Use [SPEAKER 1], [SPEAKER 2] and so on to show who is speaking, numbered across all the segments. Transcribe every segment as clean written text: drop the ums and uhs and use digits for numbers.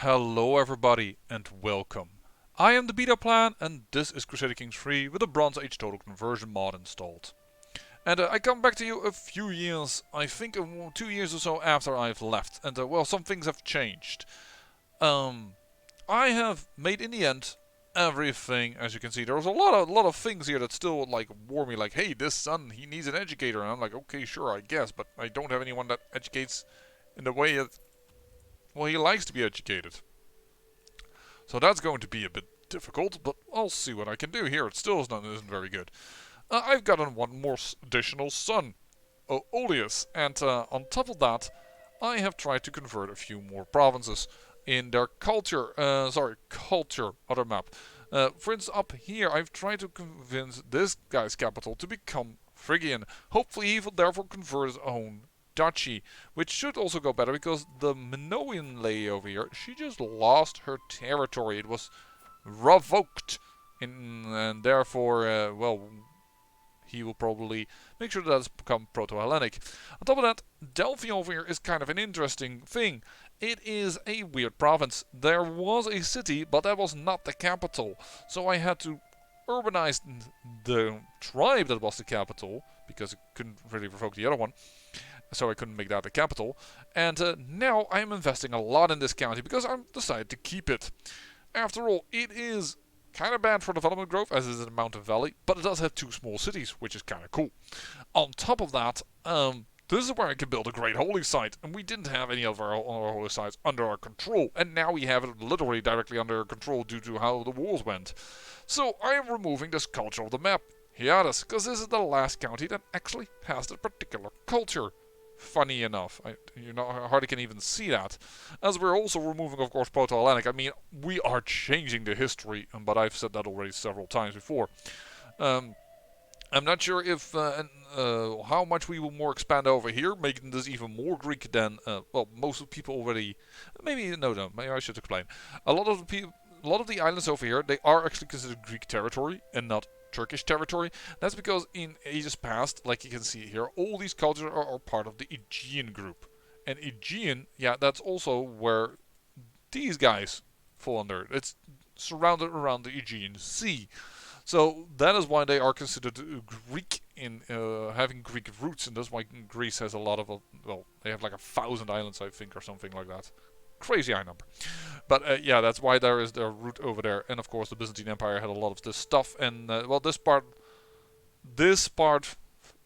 [SPEAKER 1] Hello everybody and welcome. I am the Beta Plan and this is Crusader Kings 3 with a Bronze Age Total Conversion mod installed. And I come back to you a few years, I think 2 years or so after I've left, and well, some things have changed. I have made in the end everything. As you can see, there was a lot of things here that still like warn me, like, hey, this son, he needs an educator, and I'm like, okay, sure, I guess, but I don't have anyone that educates in the way that, well, he likes to be educated. So that's going to be a bit difficult, but I'll see what I can do here. It still isn't very good. I've gotten one more additional son, Oleus, and on top of that, I have tried to convert a few more provinces in their culture. Culture, other map. For instance, up here, I've tried to convince this guy's capital to become Phrygian. Hopefully, he will therefore convert his own duchy, which should also go better because the Minoan lady over here, she just lost her territory. It was revoked, and therefore, well, he will probably make sure that it's become Proto-Hellenic. On top of that, Delphi over here is kind of an interesting thing. It is a weird province. There was a city, but that was not the capital. So I had to urbanize the tribe that was the capital, because it couldn't really revoke the other one. So I couldn't make that the capital. And now I'm investing a lot in this county because I've decided to keep it. After all, it is kind of bad for development growth, as is in the Mountain Valley, but it does have two small cities, which is kind of cool. On top of that, this is where I can build a great holy site, and we didn't have any of our holy sites under our control, and now we have it literally directly under our control due to how the wars went. So I am removing this culture of the map. Here it is, because this is the last county that actually has that particular culture. Funny enough, I hardly can even see that. As we're also removing, of course, Proto-Hellenic. I mean, we are changing the history, but I've said that already several times before. I'm not sure if how much we will more expand over here, making this even more Greek than well, most of the people already. Maybe maybe I should explain. A lot of the islands over here, they are actually considered Greek territory and not Turkish territory. That's because in ages past, like you can see here, all these cultures are part of the Aegean group. And Aegean, yeah, that's also where these guys fall under. It's surrounded around the Aegean Sea. So that is why they are considered Greek in having Greek roots, and that's why Greece has a lot of, well, they have like 1,000 islands, I think, or something like that. Crazy high number. But yeah, that's why there is their root over there. And of course, the Byzantine Empire had a lot of this stuff. And well, this part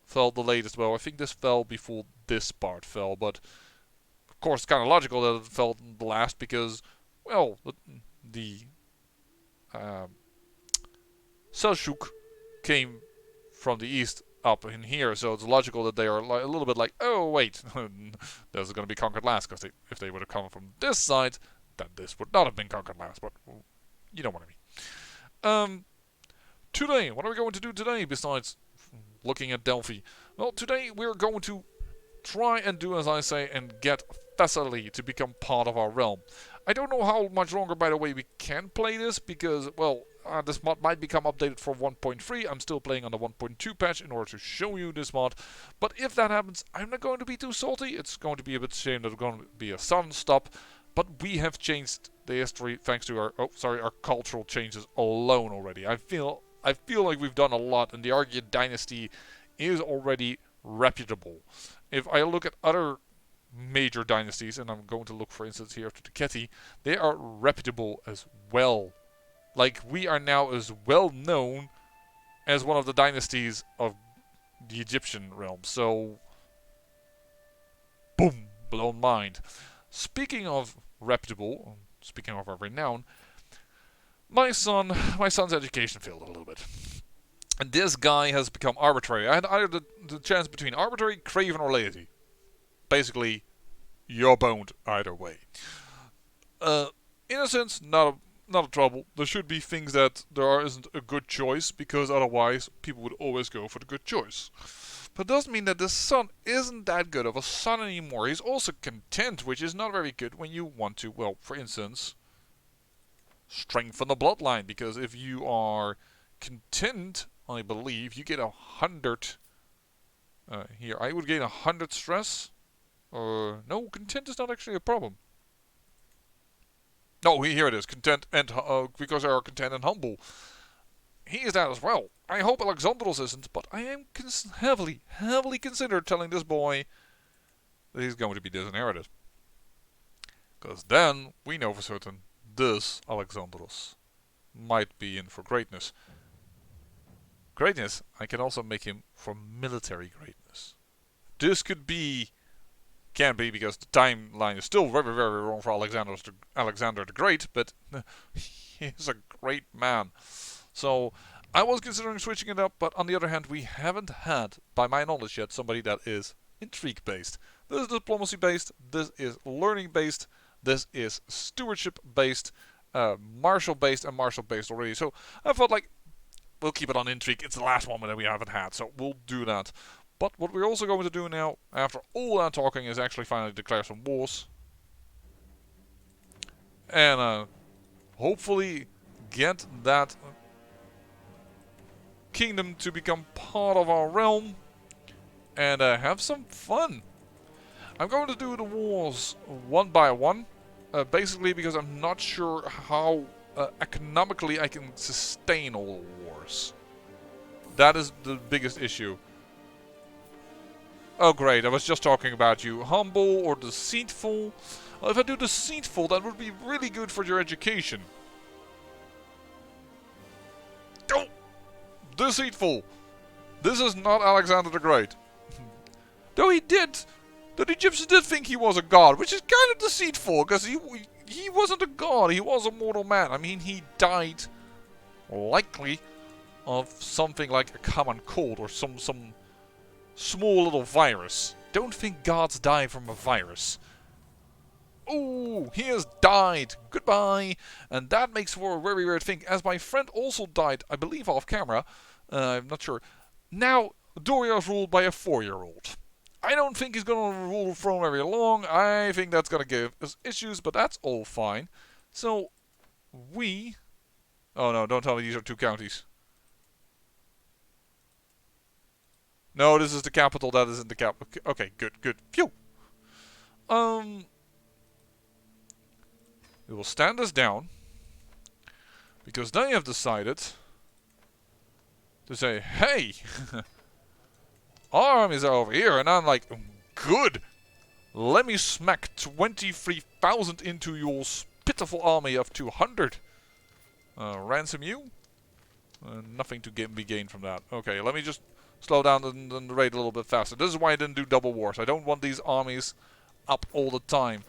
[SPEAKER 1] fell the latest. Well, I think this fell before this part fell. But of course, it's kind of logical that it fell the last because, well, the Seljuk came from the east up in here, so it's logical that they are a little bit like, oh wait, this is going to be conquered last, because if they would have come from this side, then this would not have been conquered last, but you know what I mean. Today, what are we going to do today besides looking at Delphi? Well, today we're going to try and do as I say and get Thessaly to become part of our realm. I don't know how much longer, by the way, we can play this, because, well, this mod might become updated for 1.3. I'm still playing on the 1.2 patch in order to show you this mod. But if that happens, I'm not going to be too salty. It's going to be a bit shame that it's going to be a sudden stop. But we have changed the history thanks to our cultural changes alone already. I feel like we've done a lot, and the Argead dynasty is already reputable. If I look at other major dynasties, and I'm going to look, for instance, here to the CK3, they are reputable as well. Like, we are now as well known as one of the dynasties of the Egyptian realm. So, boom, blown mind. Speaking of reputable, speaking of our renown, my son's education failed a little bit. And this guy has become arbitrary. I had either the chance between arbitrary, craven, or lazy. Basically, you're boned either way. In a sense, not a trouble. There should be things that there isn't a good choice, because otherwise people would always go for the good choice. But it doesn't mean that this son isn't that good of a son anymore. He's also content, which is not very good when you want to, well, for instance, strengthen the bloodline. Because if you are content, I believe, you get 100. Here, I would gain 100 stress. No, content is not actually a problem. Oh, here it is. Content and because they are content and humble. He is that as well. I hope Alexandros isn't, but I am heavily considered telling this boy that he's going to be disinherited. Because then we know for certain this Alexandros might be in for greatness. Greatness, I can also make him for military greatness. This could be, can be, because the timeline is still very wrong for Alexander the Great, but he's a great man. So I was considering switching it up, but on the other hand, we haven't had, by my knowledge yet, somebody that is intrigue based. This is diplomacy based, this is learning based, this is stewardship based, martial based, and martial based already. So I felt like we'll keep it on intrigue. It's the last one that we haven't had, so we'll do that. But what we're also going to do now, after all that talking, is actually finally declare some wars. And hopefully get that kingdom to become part of our realm. And have some fun. I'm going to do the wars one by one. Basically because I'm not sure how economically I can sustain all the wars. That is the biggest issue. Oh great, I was just talking about you. Humble or deceitful. Well, if I do deceitful, that would be really good for your education. Oh! Deceitful! This is not Alexander the Great. Though the Egyptians did think he was a god, which is kind of deceitful, because he wasn't a god, he was a mortal man. I mean, he died, likely, of something like a common cold or some small little virus. Don't think gods die from a virus. Ooh, he has died. Goodbye. And that makes for a very weird thing, as my friend also died, I believe off camera. I'm not sure. Now, Doria is ruled by a 4-year-old. I don't think he's going to rule the throne very long. I think that's going to give us issues, but that's all fine. So, we... Oh no, don't tell me these are 2 counties. No, this is the capital, that isn't the capital. Okay, good. Phew! We will stand this down. Because they have decided to say, hey! Our armies are over here, and I'm like, good! Let me smack 23,000 into your pitiful army of 200. Ransom you? Nothing to be gained from that. Okay, let me just slow down the rate a little bit faster. This is why I didn't do double wars. I don't want these armies up all the time.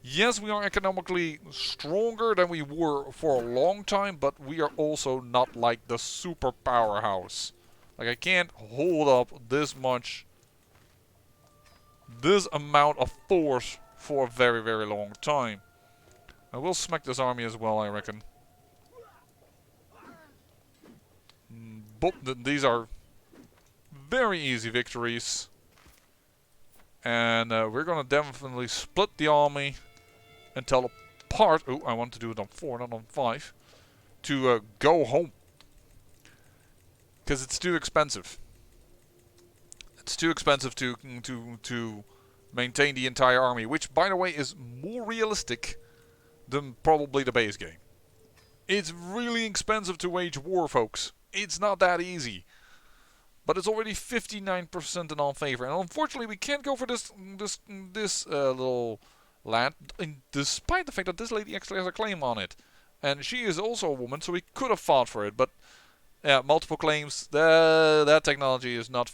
[SPEAKER 1] Yes, we are economically stronger than we were for a long time, but we are also not like the super powerhouse. Like, I can't hold up this amount of force for a very long time. I will smack this army as well, I reckon. But these are very easy victories. And we're gonna definitely split the army and tell apart. Oh, I want to do it on 4, not on 5. To go home. Because it's too expensive. It's too expensive to maintain the entire army. Which, by the way, is more realistic than probably the base game. It's really expensive to wage war, folks. It's not that easy. But it's already 59% in our favor. And unfortunately, we can't go for this little land, despite the fact that this lady actually has a claim on it. And she is also a woman, so we could have fought for it. But, yeah, multiple claims. That technology is not...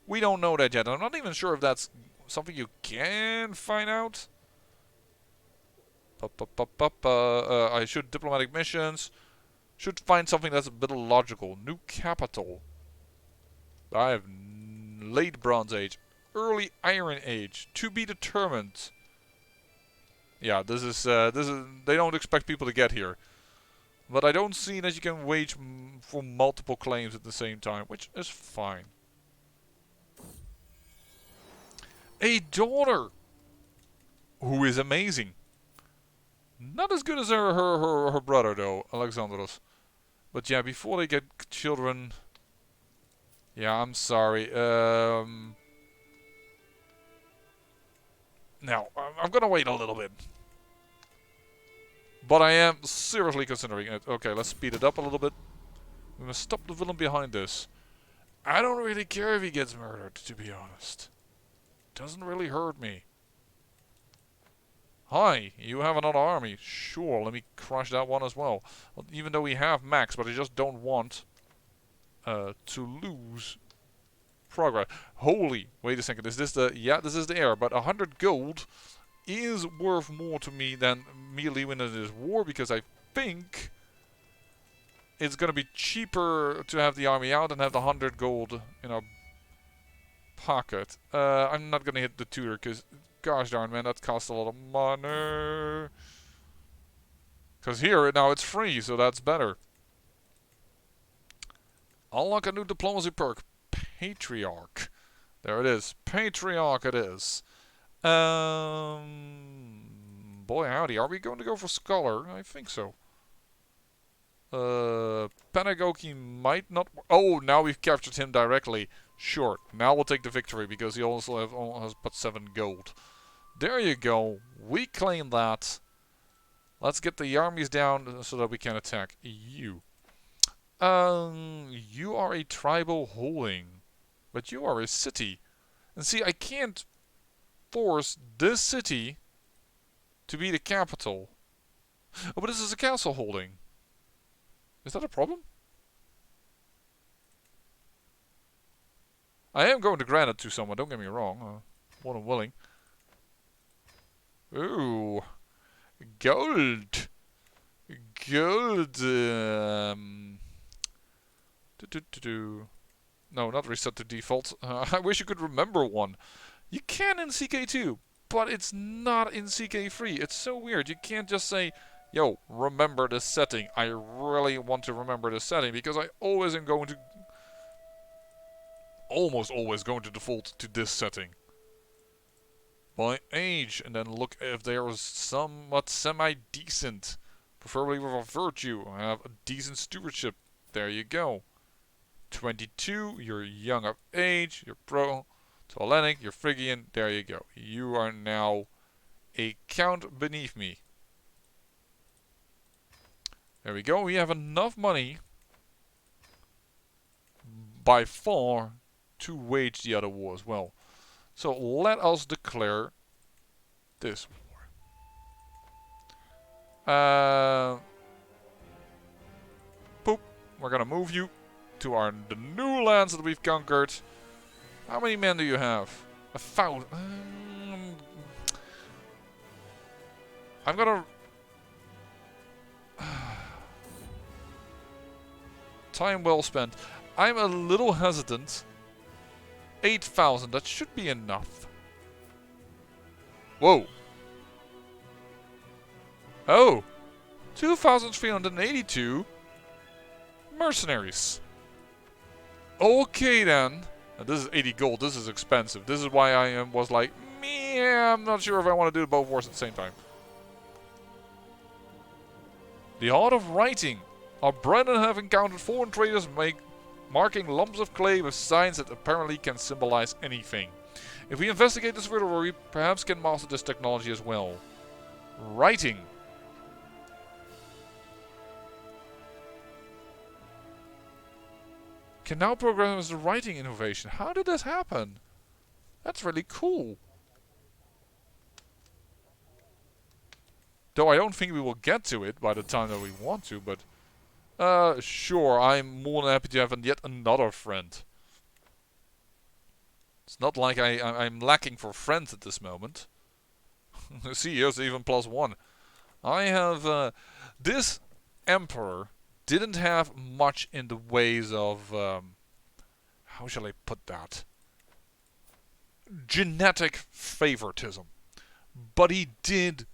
[SPEAKER 1] We don't know that yet. I'm not even sure if that's something you can find out. I should diplomatic missions. Should find something that's a bit logical. New capital. I have late Bronze Age, early Iron Age, to be determined. Yeah, this is they don't expect people to get here, but I don't see that you can wage for multiple claims at the same time, which is fine. A daughter, who is amazing. Not as good as her brother though, Alexandros. But yeah, before they get children. Yeah, I'm sorry. Now, I'm gonna wait a little bit. But I am seriously considering it. Okay, let's speed it up a little bit. We must stop the villain behind this. I don't really care if he gets murdered, to be honest. Doesn't really hurt me. Hi, you have another army. Sure, let me crush that one as well. Even though we have max, but I just don't want to lose progress. Holy, wait a second. Is this the... Yeah, this is the air. But 100 gold is worth more to me than merely winning this war, because I think it's going to be cheaper to have the army out and have the 100 gold in our pocket. I'm not going to hit the tutor, because gosh darn, man, that costs a lot of money. Because here, now it's free, so that's better. Unlock a new diplomacy perk. Patriarch. There it is. Patriarch it is. Boy howdy, are we going to go for Scholar? I think so. Pedagogy might not... Oh, now we've captured him directly. Sure, now we'll take the victory, because he also has but 7 gold. There you go. We claim that. Let's get the armies down so that we can attack you. You are a tribal holding. But you are a city. And see, I can't force this city to be the capital. Oh, but this is a castle holding. Is that a problem? I am going to grant it to someone, don't get me wrong. More than willing. Ooh. Gold. Gold. No, not reset to default. I wish you could remember one. You can in CK2, but it's not in CK3. It's so weird. You can't just say, yo, remember this setting. I really want to remember this setting, because I always am going to... almost always going to default to this setting. By age, and then look if there is somewhat semi-decent. Preferably with a virtue. I have a decent stewardship. There you go. 22, you're young of age, you're pro-Hellenic, you're Phrygian, there you go. You are now a count beneath me. There we go, we have enough money by far to wage the other war as well. So let us declare this war. Poop, we're gonna move you to the new lands that we've conquered. How many men do you have? 1,000. I'm gonna... Time well spent. I'm a little hesitant. 8,000, that should be enough. Whoa. Oh. 2,382 mercenaries. Okay then. Now, this is 80 gold. This is expensive. This is why I was like, meh, I'm not sure if I want to do both wars at the same time. The art of writing. Our brethren have encountered foreign traders marking lumps of clay with signs that apparently can symbolize anything. If we investigate this further, we perhaps can master this technology as well. Writing. Can now program as a writing innovation. How did this happen? That's really cool. Though I don't think we will get to it by the time that we want to, but... sure, I'm more than happy to have yet another friend. It's not like I'm lacking for friends at this moment. See, here's even +1. I have... this emperor didn't have much in the ways of... how shall I put that? Genetic favoritism. But he did...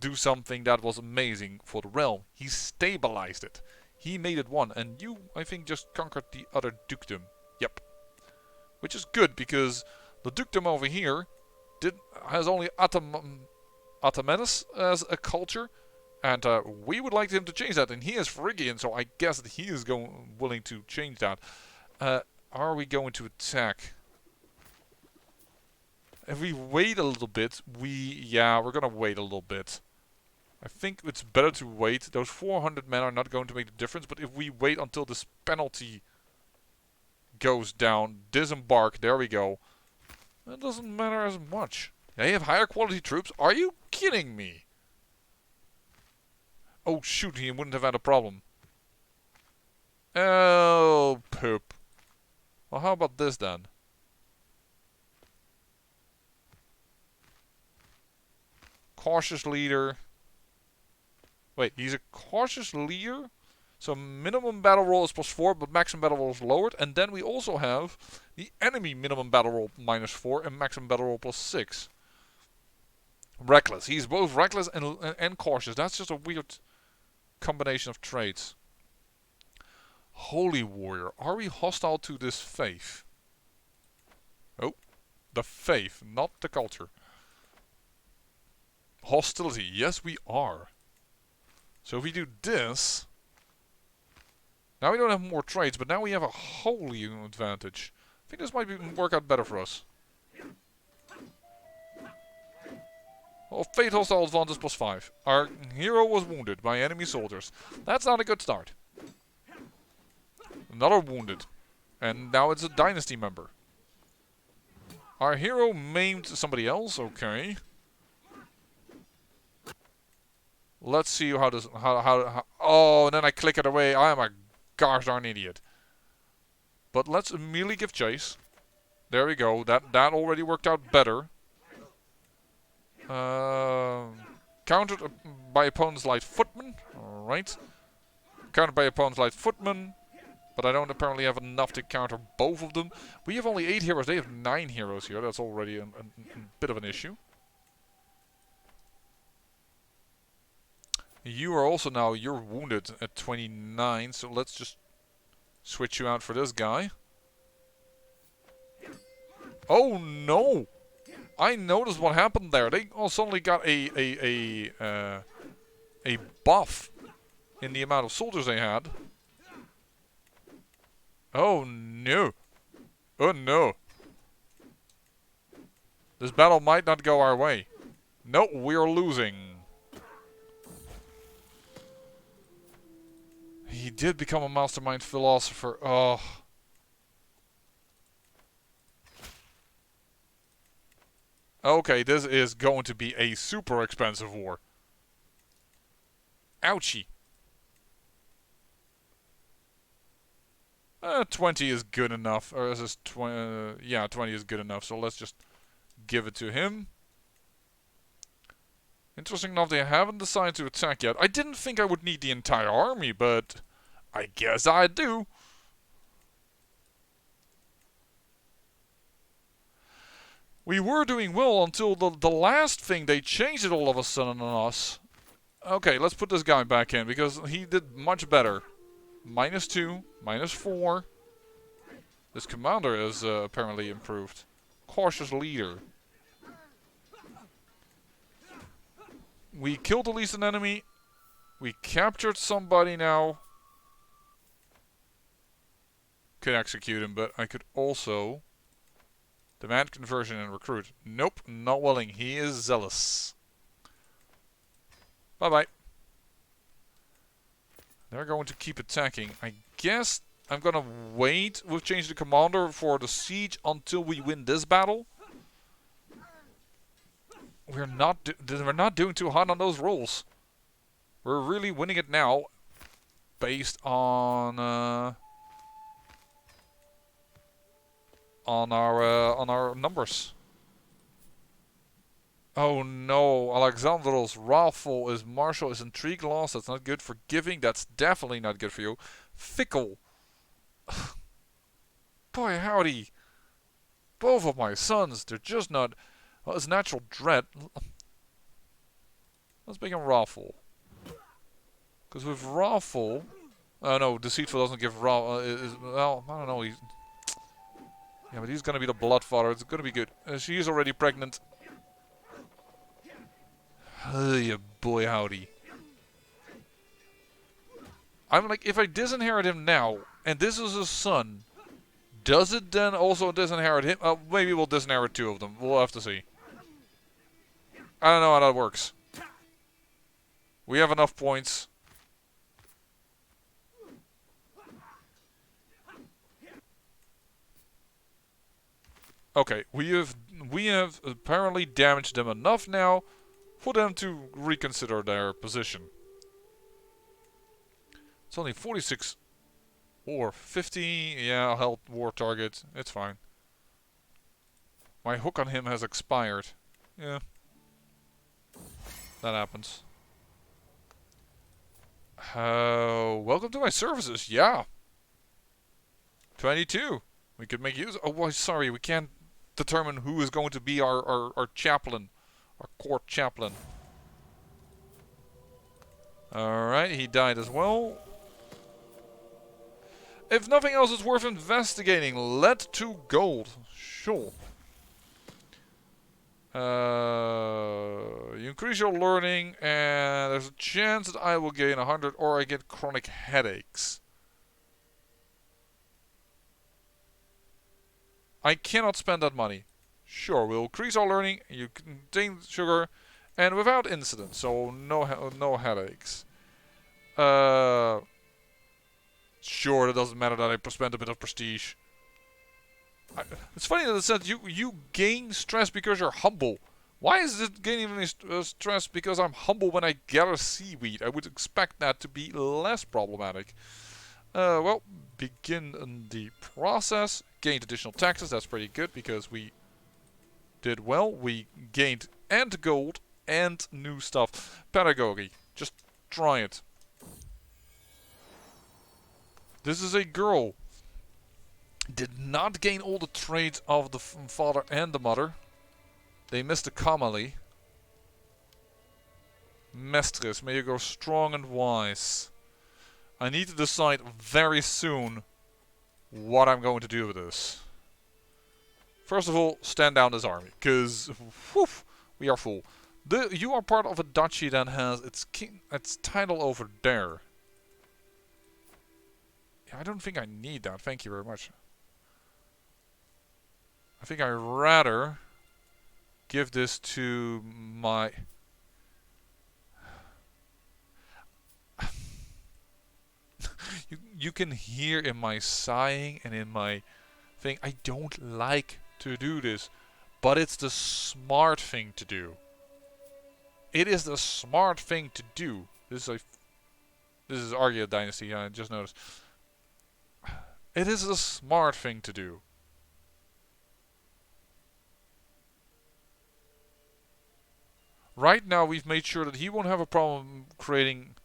[SPEAKER 1] do something that was amazing for the realm. He stabilized it. He made it one. And you, I think, just conquered the other dukedom. Yep. Which is good, because the dukedom over here has only Atamenus as a culture. And we would like him to change that. And he is Phrygian, so I guess that he is willing to change that. Are we going to attack? If we wait a little bit, we're gonna wait a little bit. I think it's better to wait. Those 400 men are not going to make the difference, but if we wait until this penalty goes down, disembark, there we go. That doesn't matter as much. They have higher quality troops? Are you kidding me? Oh shoot, he wouldn't have had a problem. Oh, poop. Well, how about this then? Cautious leader. Wait, he's a cautious leader? So minimum battle roll is +4, but maximum battle roll is lowered. And then we also have the enemy minimum battle roll -4 and maximum battle roll +6. Reckless. He's both reckless and cautious. That's just a weird combination of traits. Holy warrior. Are we hostile to this faith? Oh, the faith, not the culture. Hostility. Yes, we are. So if we do this... Now we don't have more traits, but now we have a holy advantage. I think this might work out better for us. Well, fate hostile advantage +5. Our hero was wounded by enemy soldiers. That's not a good start. Another wounded. And now it's a dynasty member. Our hero maimed somebody else. Okay. Let's see how this... How oh, and then I click it away. I am a gosh darn idiot. But let's immediately give chase. There we go. That already worked out better. Countered by opponent's light footman. Alright. Countered by opponent's light footman. But I don't apparently have enough to counter both of them. We have only 8 heroes. They have 9 heroes here. That's already a bit of an issue. You are also now, you're wounded at 29. So let's just switch you out for this guy. Oh no! I noticed what happened there. They all suddenly got a buff in the amount of soldiers they had. Oh no! Oh no! This battle might not go our way. No, we are losing. He did become a mastermind philosopher. Oh. Okay, this is going to be a super expensive war. Ouchie. 20 is good enough. Or is this 20? Yeah, 20 is good enough. So let's just give it to him. Interesting enough, they haven't decided to attack yet. I didn't think I would need the entire army, but I guess I do. We were doing well until the last thing. They changed it all of a sudden on us. Okay, let's put this guy back in because he did much better. -2, -4. This commander is apparently improved. Cautious leader. We killed at least an enemy. We captured somebody now. Could execute him, but I could also demand conversion and recruit. Nope, not willing. He is zealous. Bye-bye. They're going to keep attacking. I guess I'm gonna wait with change the commander for the siege until we win this battle. We're not doing too hot on those rolls. We're really winning it now, based on our numbers. Oh no, Alexandros wrathful is martial is intrigue loss. That's not good. Forgiving, that's definitely not good for you. Fickle. Boy howdy. Both of my sons, they're just not. Well, it's natural dread. Let's make him wrathful. Because with wrathful, oh no, deceitful doesn't give well, I don't know. Yeah, but he's gonna be the bloodfather. It's gonna be good. She is already pregnant. Hey, boy howdy. I'm like, if I disinherit him now, and this is his son, does it then also disinherit him? Maybe we'll disinherit 2 of them. We'll have to see. I don't know how that works. We have enough points. Okay, we have apparently damaged them enough now for them to reconsider their position. It's only 46 or 50. Yeah, held war target. It's fine. My hook on him has expired. Yeah. That happens. Welcome to my services. Yeah. 22. We could make use. Oh, well, sorry. We can't determine who is going to be our chaplain. Our court chaplain. Alright, he died as well. If nothing else is worth investigating, lead to gold. Sure. You increase your learning, and there's a chance that I will gain 100 or I get chronic headaches. I cannot spend that money. Sure, we'll increase our learning, you contain sugar, and without incident, so no headaches. Sure, it doesn't matter that I spent a bit of prestige. It's funny that it said you gain stress because you're humble. Why is it gaining me stress because I'm humble when I gather seaweed? I would expect that to be less problematic. Well, begin the process. Gained additional taxes. That's pretty good because we did well. We gained and gold and new stuff. Pedagogy. Just try it. This is a girl. Did not gain all the traits of the father and the mother. They missed the comely. Mistress, may you grow strong and wise. I need to decide very soon what I'm going to do with this. First of all, stand down this army, because we are full. You are part of a duchy that has its title over there. I don't think I need that. Thank you very much. I think I'd rather give this to my... you can hear in my sighing and in my thing, I don't like to do this. But it's the smart thing to do. It is the smart thing to do. This is Arya Dynasty, I just noticed. It is the smart thing to do. Right now we've made sure that he won't have a problem creating...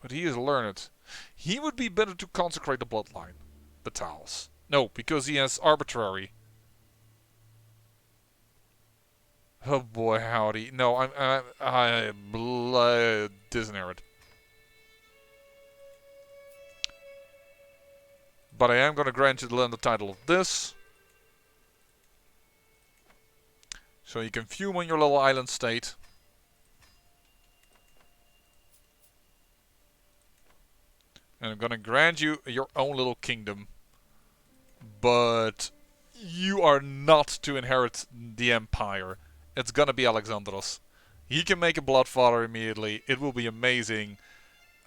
[SPEAKER 1] But he is learned. He would be better to consecrate the bloodline. Battles. No, because he has arbitrary. Oh boy, howdy. No, I'm disinherited. But I am going to grant you the title of this. So you can fume on your little island state. And I'm going to grant you your own little kingdom. But you are not to inherit the empire. It's going to be Alexandros. He can make a bloodfather immediately. It will be amazing.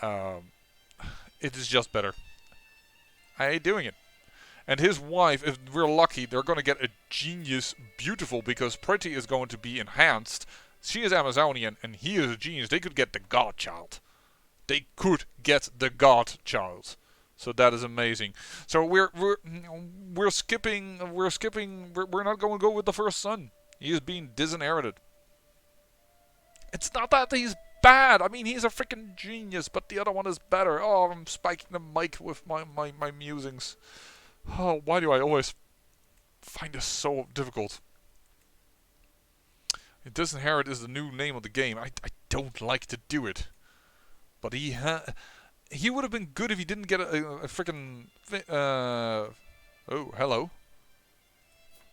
[SPEAKER 1] It is just better. I hate doing it. And his wife, if we're lucky, they're going to get a genius beautiful because Pretty is going to be enhanced. She is Amazonian and he is a genius. They could get the godchild. They could get the godchild. So that is amazing. So we're skipping. We're not going to go with the first son. He is being disinherited. It's not that he's bad. I mean, he's a freaking genius, but the other one is better. Oh, I'm spiking the mic with my musings. Oh, why do I always find this so difficult? Disinherit is the new name of the game. I don't like to do it. But he would have been good if he didn't get a freaking... oh, hello.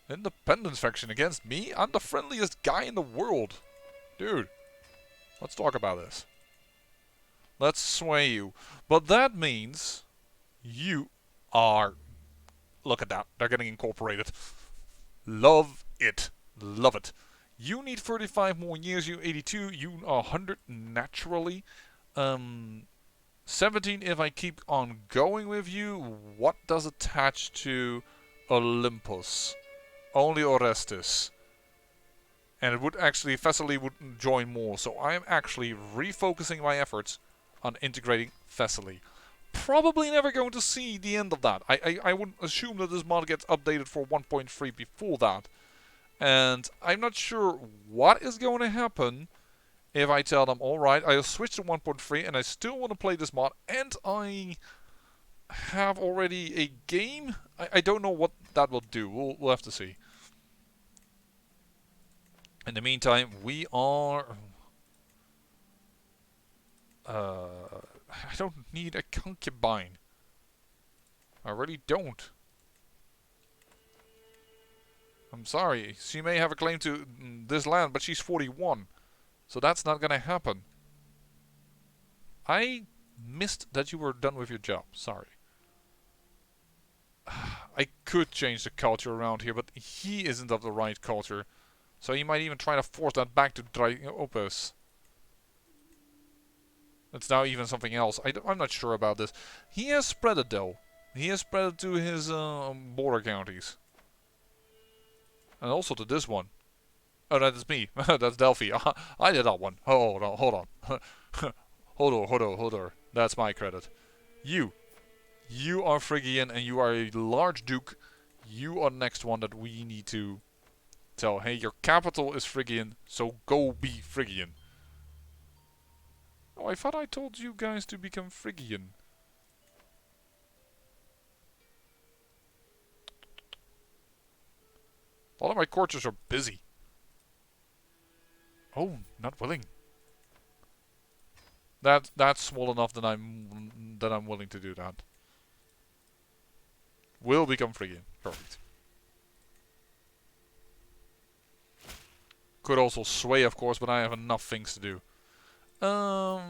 [SPEAKER 1] Independence faction against me? I'm the friendliest guy in the world. Dude, let's talk about this. Let's sway you. But that means you are... Look at that. They're getting incorporated. Love it. Love it. You need 35 more years, you 82, you 100 naturally. 17 if I keep on going with you. What does attach to Olympus? Only Orestes. And it would actually, Thessaly would join more. So I am actually refocusing my efforts on integrating Thessaly. Probably never going to see the end of that. I would assume that this mod gets updated for 1.3 before that. And I'm not sure what is going to happen if I tell them, alright, I'll switch to 1.3 and I still want to play this mod and I have already a game. I don't know what that will do. We'll have to see. In the meantime, we are... I don't need a concubine. I really don't. I'm sorry. She may have a claim to this land, but she's 41. So that's not gonna happen. I missed that you were done with your job. Sorry. I could change the culture around here, but he isn't of the right culture. So he might even try to force that back to Opus. It's now even something else. I'm not sure about this. He has spread it though. He has spread it to his border counties. And also to this one. Oh, that's me. That's Delphi. I did that one. Hold on. hold on. That's my credit. You are Phrygian and you are a large duke. You are the next one that we need to tell. Hey, your capital is Phrygian, so go be Phrygian. Oh, I thought I told you guys to become Phrygian. A lot of my courtiers are busy. Oh, not willing. That's small enough that I'm willing to do that. Will become Phrygian. Perfect. Could also sway, of course, but I have enough things to do. Oh,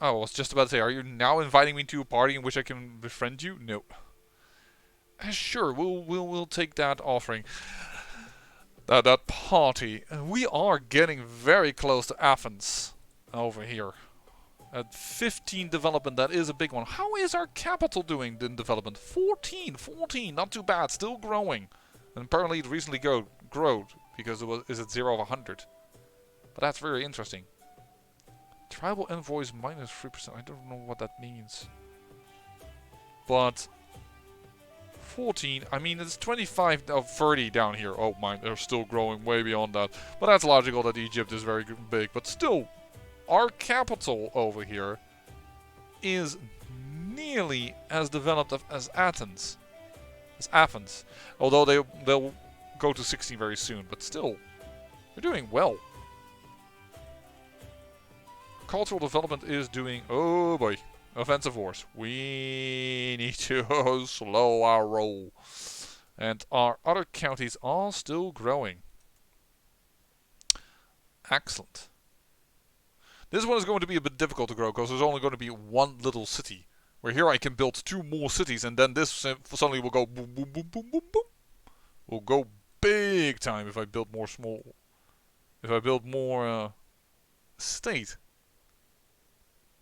[SPEAKER 1] I was just about to say, are you now inviting me to a party in which I can befriend you? No. Sure, we'll take that offering. That party. We are getting very close to Athens over here. At 15 development, that is a big one. How is our capital doing in development? 14, not too bad, still growing. And apparently it recently growed because is at 0 of 100. But that's very interesting. Tribal envoys minus 3%. I don't know what that means. But 14, I mean it's 25 of 30 down here. Oh my, they're still growing way beyond that. But that's logical that Egypt is very big. But still, our capital over here is nearly as developed as Athens. Although they'll go to 16 very soon, but still, they're doing well. Cultural development is doing, oh boy, offensive wars. We need to slow our roll. And our other counties are still growing. Excellent. This one is going to be a bit difficult to grow because there's only going to be one little city. Where here I can build 2 more cities and then this suddenly will go boom, boom, boom, boom, boom, boom. Will go big time if I build more small. If I build more state.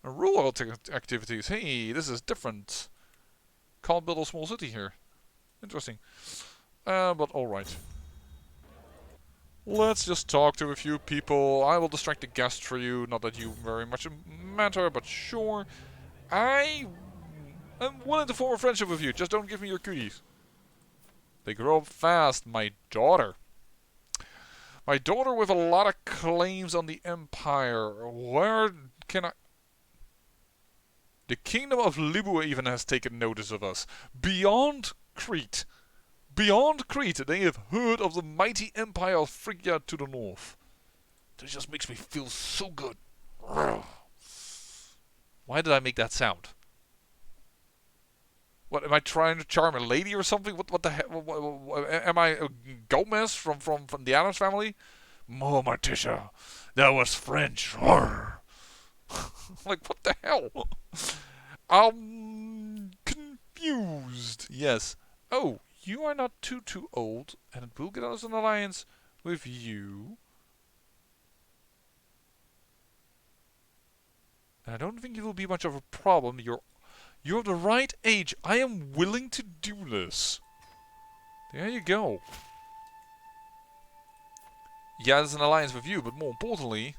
[SPEAKER 1] Rural activities. Hey, this is different. Can't build a small city here. Interesting. But alright. Let's just talk to a few people. I will distract the guest for you. Not that you very much matter, but sure. I am willing to form a friendship with you. Just don't give me your cooties. They grow up fast. My daughter. My daughter with a lot of claims on the empire. Where can I... The kingdom of Libya even has taken notice of us. Beyond Crete. Beyond Crete, they have heard of the mighty empire of Phrygia to the north. That just makes me feel so good. Why did I make that sound? What, am I trying to charm a lady or something? What the hell? Am I a Gomez from the Addams family? Oh, Morticia, that was French. Like, what the hell? I'm confused. Yes. Oh, you are not too old, and we'll get us an alliance with you. And I don't think it will be much of a problem. You're the right age. I am willing to do this. There you go. Yeah, there's an alliance with you, but more importantly...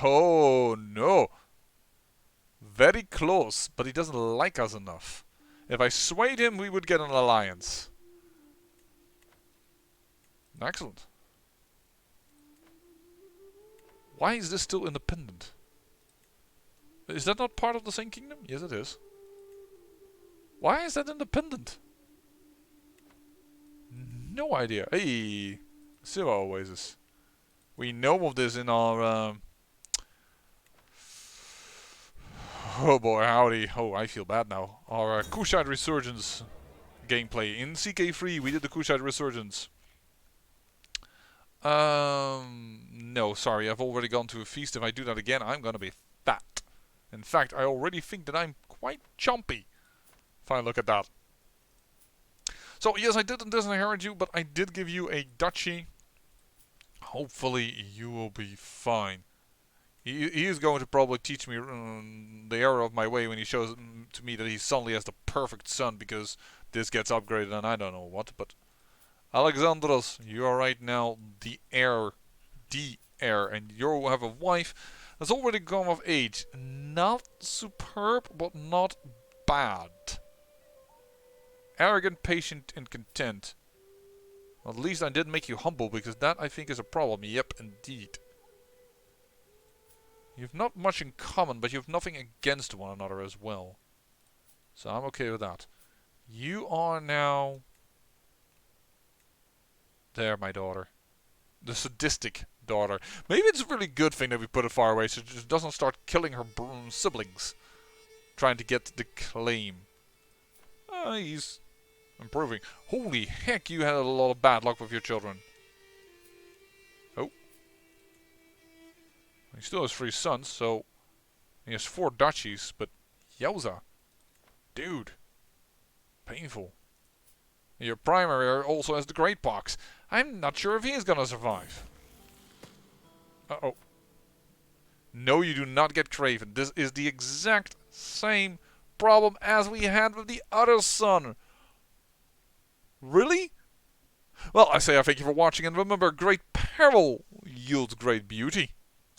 [SPEAKER 1] Oh, no. Very close, but he doesn't like us enough. If I swayed him, we would get an alliance. Excellent. Why is this still independent? Is that not part of the same kingdom? Yes, it is. Why is that independent? No idea. Hey, Zero Oasis. We know of this in our... oh boy, howdy. Oh, I feel bad now. Our Kushite Resurgence gameplay. In CK3, we did the Kushite Resurgence. No, sorry, I've already gone to a feast. If I do that again, I'm gonna be fat. In fact, I already think that I'm quite chumpy. If I look at that. So, yes, I didn't disinherit you, but I did give you a duchy. Hopefully, you will be fine. He is going to probably teach me the error of my way when he shows to me that he suddenly has the perfect son because this gets upgraded and I don't know what, but... Alexandros, you are right now the heir, and you have a wife that's already gone of age. Not superb, but not bad. Arrogant, patient, and content. At least I didn't make you humble, because that I think is a problem. Yep, indeed. You've not much in common, but you have nothing against one another as well. So I'm okay with that. You are now... There, my daughter. The sadistic daughter. Maybe it's a really good thing that we put it far away so she just doesn't start killing her siblings. Trying to get the claim. He's improving. Holy heck, you had a lot of bad luck with your children. Oh. He still has 3 sons, so... He has 4 duchies, but... Yowza. Dude. Painful. Your primary heir also has the Great Pox. I'm not sure if he is gonna survive. Uh-oh. No, you do not get Craven. This is the exact same problem as we had with the other son. Really? Well, I say I thank you for watching, and remember, great peril yields great beauty.